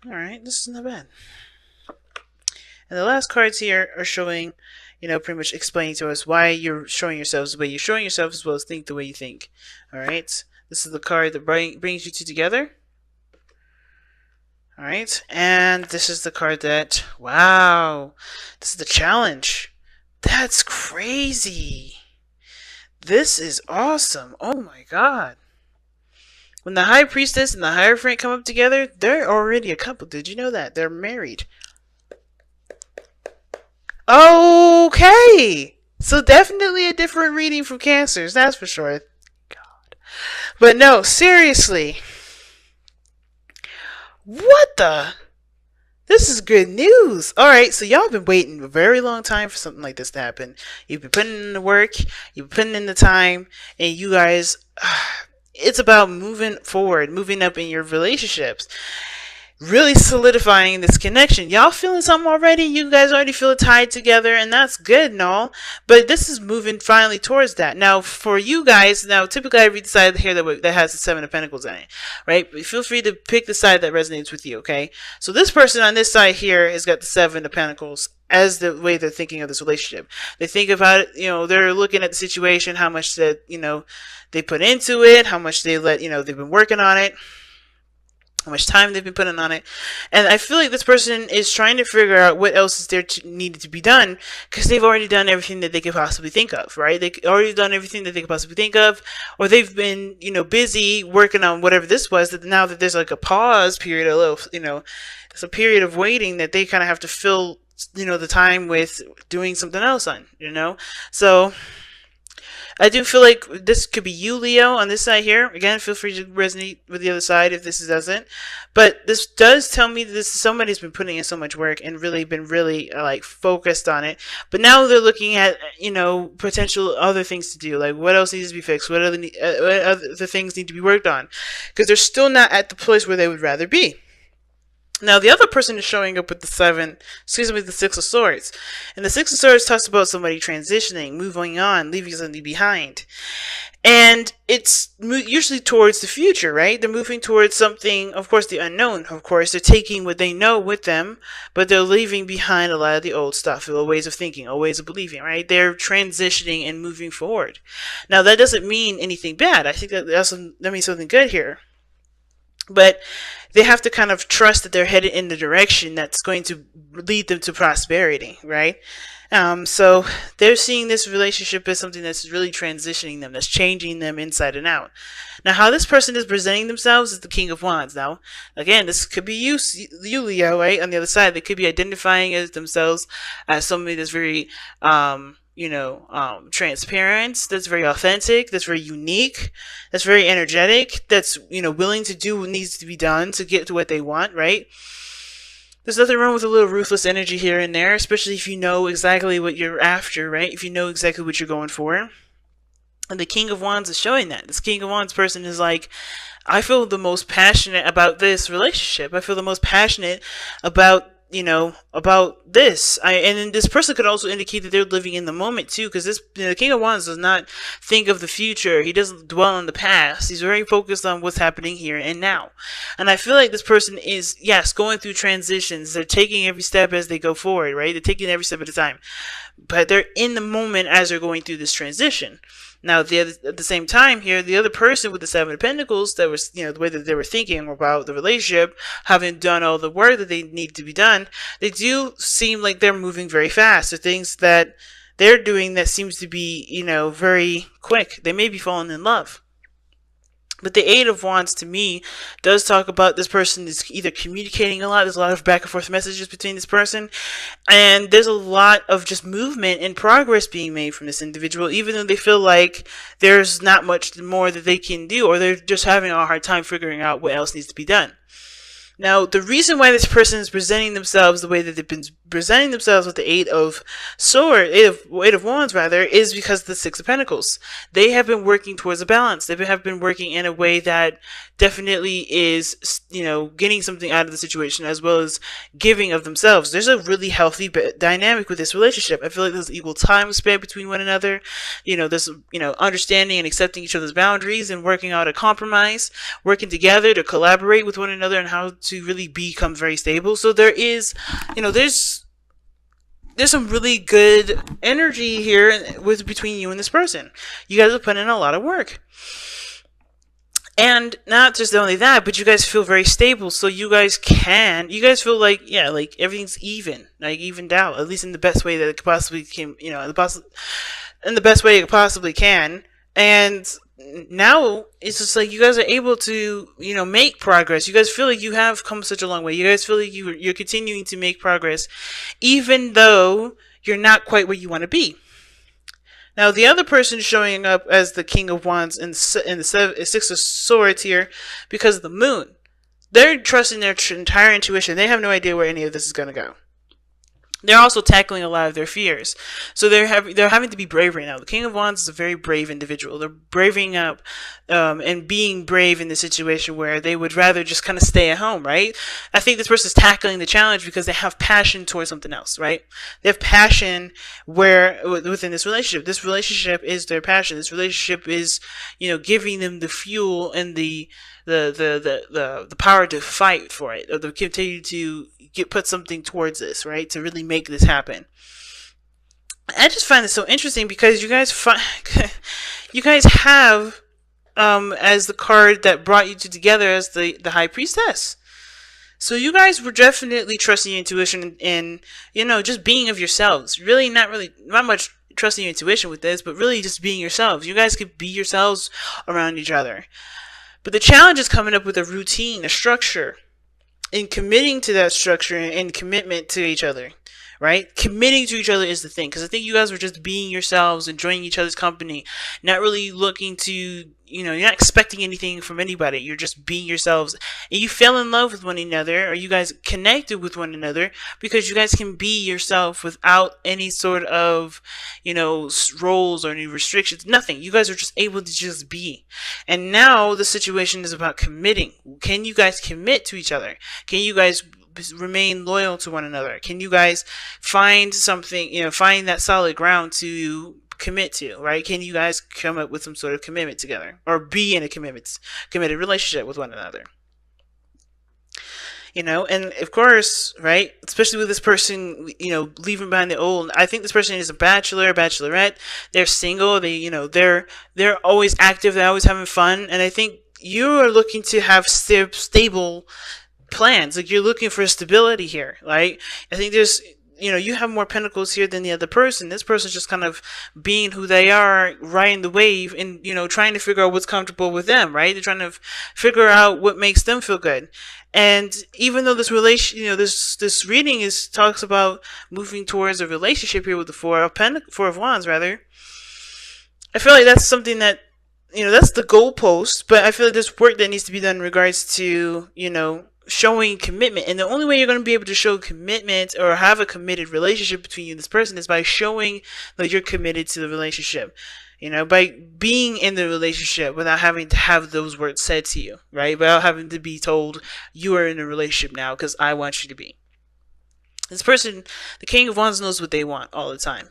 Alright, this is not bad. And the last cards here are showing, pretty much explaining to us why you're showing yourselves the way you're showing yourself, as well as think the way you think. Alright, this is the card that brings you two together. Alright, and this is the card that, wow, this is the challenge. That's crazy. This is awesome. Oh my god. When the High Priestess and the Hierophant come up together, they're already a couple. Did you know that? They're married. Okay. So definitely a different reading from Cancers, that's for sure. God. But no, seriously. What the? This is good news. Alright, so y'all have been waiting a very long time for something like this to happen. You've been putting in the work, you've been putting in the time, and you guys, it's about moving forward, moving up in your relationships. Really solidifying this connection. Y'all feeling something already? You guys already feel tied together, and that's good and all. But this is moving finally towards that. Now, for you guys, typically I read the side here that has the Seven of Pentacles in it, right? But feel free to pick the side that resonates with you, okay? So this person on this side here has got the Seven of Pentacles as the way they're thinking of this relationship. They think about it, they're looking at the situation, how much that, they put into it, how much they let, they've been working on it, how much time they've been putting on it. And I feel like this person is trying to figure out what else is there needed to be done, because they've already done everything that they could possibly think of, right? They've already done everything that they could possibly think of, or they've been, busy working on whatever this was, that now that there's like a pause period, there's a period of waiting that they kind of have to fill, the time with doing something else on, So I do feel like this could be you, Leo, on this side here. Again, feel free to resonate with the other side if this doesn't. But this does tell me that this is somebody who's been putting in so much work and really been like focused on it. But now they're looking at, potential other things to do. Like what else needs to be fixed? What other things need to be worked on? Because they're still not at the place where they would rather be. Now, the other person is showing up with the the Six of Swords. And the Six of Swords talks about somebody transitioning, moving on, leaving something behind. And it's usually towards the future, right? They're moving towards something, of course, the unknown. Of course, they're taking what they know with them, but they're leaving behind a lot of the old stuff, the old ways of thinking, old ways of believing, right? They're transitioning and moving forward. Now, that doesn't mean anything bad. I think that means something good here. But they have to kind of trust that they're headed in the direction that's going to lead them to prosperity, right? So they're seeing this relationship as something that's really transitioning them, that's changing them inside and out. Now, how this person is presenting themselves is the King of Wands. Now, again, this could be you Leo, right? On the other side, they could be identifying as themselves as somebody that's very, transparent, that's very authentic, that's very unique, that's very energetic, that's, willing to do what needs to be done to get to what they want, right? There's nothing wrong with a little ruthless energy here and there, especially if you know exactly what you're after, right? If you know exactly what you're going for. And the King of Wands is showing that. This King of Wands person is like, I feel the most passionate about this relationship. I feel the most passionate about about this. And then this person could also indicate that they're living in the moment too, because the King of Wands does not think of the future. He doesn't dwell on the past. He's very focused on what's happening here and now. And I feel like this person is, yes, going through transitions. They're taking every step as they go forward, right? They're taking every step at a time. But they're in the moment as they're going through this transition. Now, at the same time here, the other person with the Seven of Pentacles, that was, the way that they were thinking about the relationship, having done all the work that they need to be done, they do seem like they're moving very fast. There are things that they're doing that seems to be, very quick. They may be falling in love. But the Eight of Wands, to me, does talk about this person is either communicating a lot. There's a lot of back and forth messages between this person. And there's a lot of just movement and progress being made from this individual, even though they feel like there's not much more that they can do, or they're just having a hard time figuring out what else needs to be done. Now, the reason why this person is presenting themselves the way that they've presenting themselves with the eight of wands rather, is because of the Six of Pentacles. They have been working towards a balance. They have been working in a way that definitely is, getting something out of the situation as well as giving of themselves. There's a really healthy dynamic with this relationship. I feel like there's equal time spent between one another. There's, understanding and accepting each other's boundaries and working out a compromise, working together to collaborate with one another and how to really become very stable. So there is, there's some really good energy here between you and this person. You guys have put in a lot of work. And not just only that, but you guys feel very stable. So you guys feel like, like everything's evened out, at least in the best way that it possibly can, in the best way it possibly can. And now it's just like you guys are able to, make progress. You guys feel like you have come such a long way. You guys feel like you're continuing to make progress, even though you're not quite where you want to be. Now, the other person showing up as the King of Wands in the Six of Swords here because of the Moon. They're trusting their entire intuition. They have no idea where any of this is going to go. They're also tackling a lot of their fears. So they're having to be brave right now. The King of Wands is a very brave individual. They're braving up and being brave in the situation where they would rather just kind of stay at home, right? I think this person's tackling the challenge because they have passion towards something else, right? They have passion within this relationship. This relationship is their passion. This relationship is, giving them the fuel and the power to fight for it, or to continue to put something towards this, right? To really make this happen. I just find this so interesting because you guys have as the card that brought you two together as the High Priestess. So you guys were definitely trusting your intuition and just being of yourselves. Not much trusting your intuition with this, but really just being yourselves. You guys could be yourselves around each other. But the challenge is coming up with a routine, a structure, and committing to that structure and commitment to each other, right? Committing to each other is the thing, because I think you guys were just being yourselves, enjoying each other's company, not really looking to, you're not expecting anything from anybody. You're just being yourselves, and you fell in love with one another, or you guys connected with one another because you guys can be yourself without any sort of, roles or any restrictions, nothing. You guys are just able to just be. And now the situation is about committing. Can you guys commit to each other? Can you guys remain loyal to one another? Can you guys find something, find that solid ground to commit to, right? Can you guys come up with some sort of commitment together, or be in a committed relationship with one another? And of course, right, especially with this person, leaving behind the old, I think this person is a bachelor, bachelorette. They're single. They're always active. They're always having fun. And I think you are looking to have stable plans. Like, you're looking for stability here, right? I think there's, you have more pentacles here than the other person. This person's just kind of being who they are, riding the wave, and, trying to figure out what's comfortable with them, right? They're trying to figure out what makes them feel good. And even though this this reading talks about moving towards a relationship here with the Four of Wands, rather, I feel like that's something that, that's the goalpost, but I feel like there's work that needs to be done in regards to, showing commitment. And the only way you're going to be able to show commitment or have a committed relationship between you and this person is by showing that you're committed to the relationship. By being in the relationship without having to have those words said to you, right? Without having to be told, you are in a relationship now because I want you to be. This person, the King of Wands, knows what they want all the time.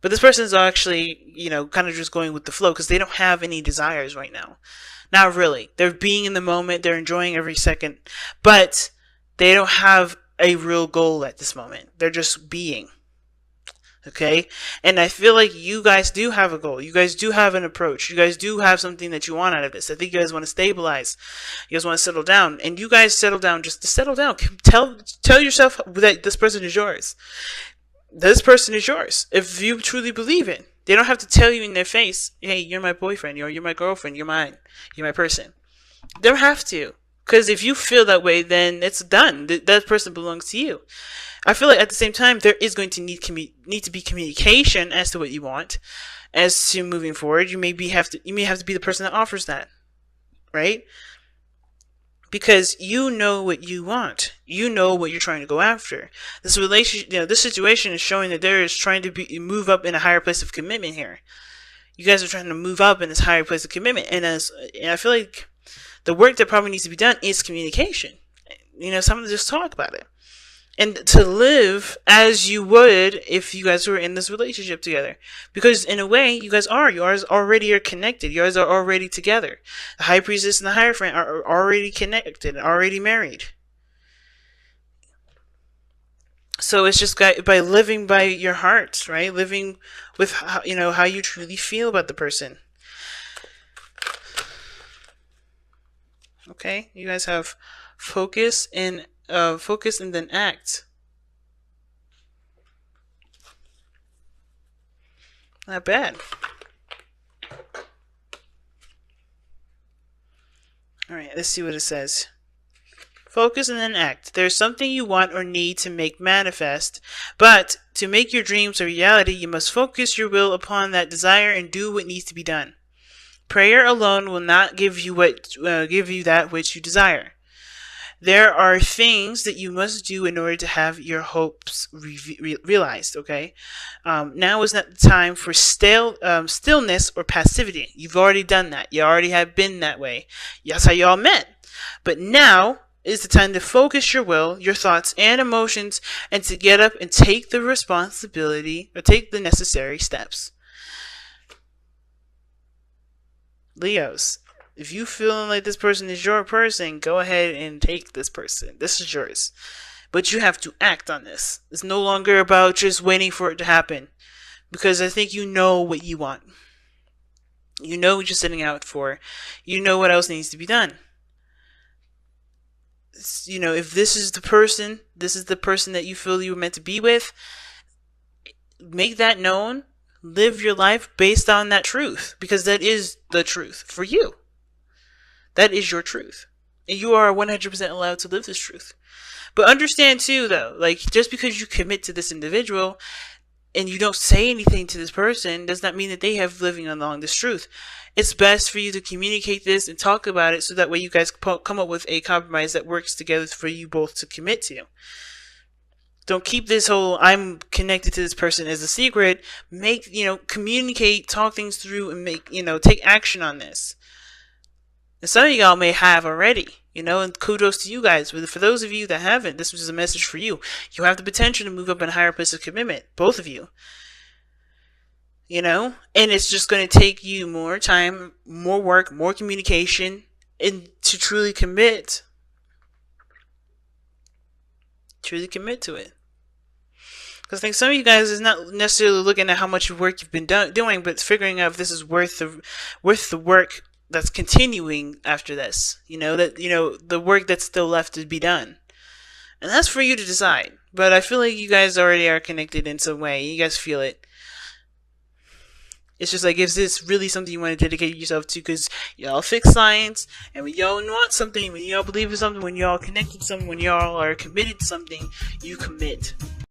But this person is actually, kind of just going with the flow because they don't have any desires right now. Not really. They're being in the moment. They're enjoying every second. But they don't have a real goal at this moment. They're just being. Okay? And I feel like you guys do have a goal. You guys do have an approach. You guys do have something that you want out of this. I think you guys want to stabilize. You guys want to settle down. And you guys settle down just to settle down. Tell yourself that this person is yours. This person is yours. If you truly believe it. They don't have to tell you in their face, hey, you're my boyfriend, or you're my girlfriend, you're mine, you're my person. They don't have to. Because if you feel that way, then it's done. That person belongs to you. I feel like at the same time, there is going to need to be communication as to what you want. As to moving forward, you may have to be the person that offers that. Right? because you know what you want. You know what you're trying to go after. This relationship, this situation is showing that there is trying to move up in a higher place of commitment here. You guys are trying to move up in this higher place of commitment, and I feel like the work that probably needs to be done is communication. Someone to just talk about it. And to live as you would if you guys were in this relationship together. Because in a way, you guys already are connected. You guys are already together. The high priestess and the hierophant are already connected, already married. So it's just by living by your hearts, right? Living with how you truly feel about the person. Okay, you guys have focus and then act. Not bad. Alright, let's see what it says. Focus and then act. There's something you want or need to make manifest, but to make your dreams a reality, you must focus your will upon that desire and do what needs to be done. Prayer alone will not give you that which you desire. There are things that you must do in order to have your hopes realized, okay? Now is not the time for stillness or passivity. You've already done that. You already have been that way. That's how you all met. But now is the time to focus your will, your thoughts, and emotions, and to get up and take the responsibility, or take the necessary steps. Leos, if you feeling like this person is your person, go ahead and take this person. This is yours. But you have to act on this. It's no longer about just waiting for it to happen. Because I think you know what you want. You know what you're setting out for. You know what else needs to be done. If this is the person that you feel you were meant to be with, make that known. Live your life based on that truth. Because that is the truth for you. That is your truth. And you are 100% allowed to live this truth. But understand too, though, like, just because you commit to this individual and you don't say anything to this person does not mean that they have living along this truth. It's best for you to communicate this and talk about it so that way you guys come up with a compromise that works together for you both to commit to. Don't keep this whole I'm connected to this person as a secret. Communicate, talk things through, and take action on this. And some of y'all may have already, and kudos to you guys. But for those of you that haven't, this was a message for you. You have the potential to move up in a higher place of commitment, both of you. And it's just going to take you more time, more work, more communication, and to truly commit. Truly commit to it. Because I think some of you guys is not necessarily looking at how much work you've been doing, but figuring out if this is worth the work that's continuing after this. The work that's still left to be done. And that's for you to decide. But I feel like you guys already are connected in some way. You guys feel it. It's just like, is this really something you want to dedicate yourself to? Because y'all fix science, and when y'all want something, when y'all believe in something, when y'all connected to something, when y'all are committed to something, you commit.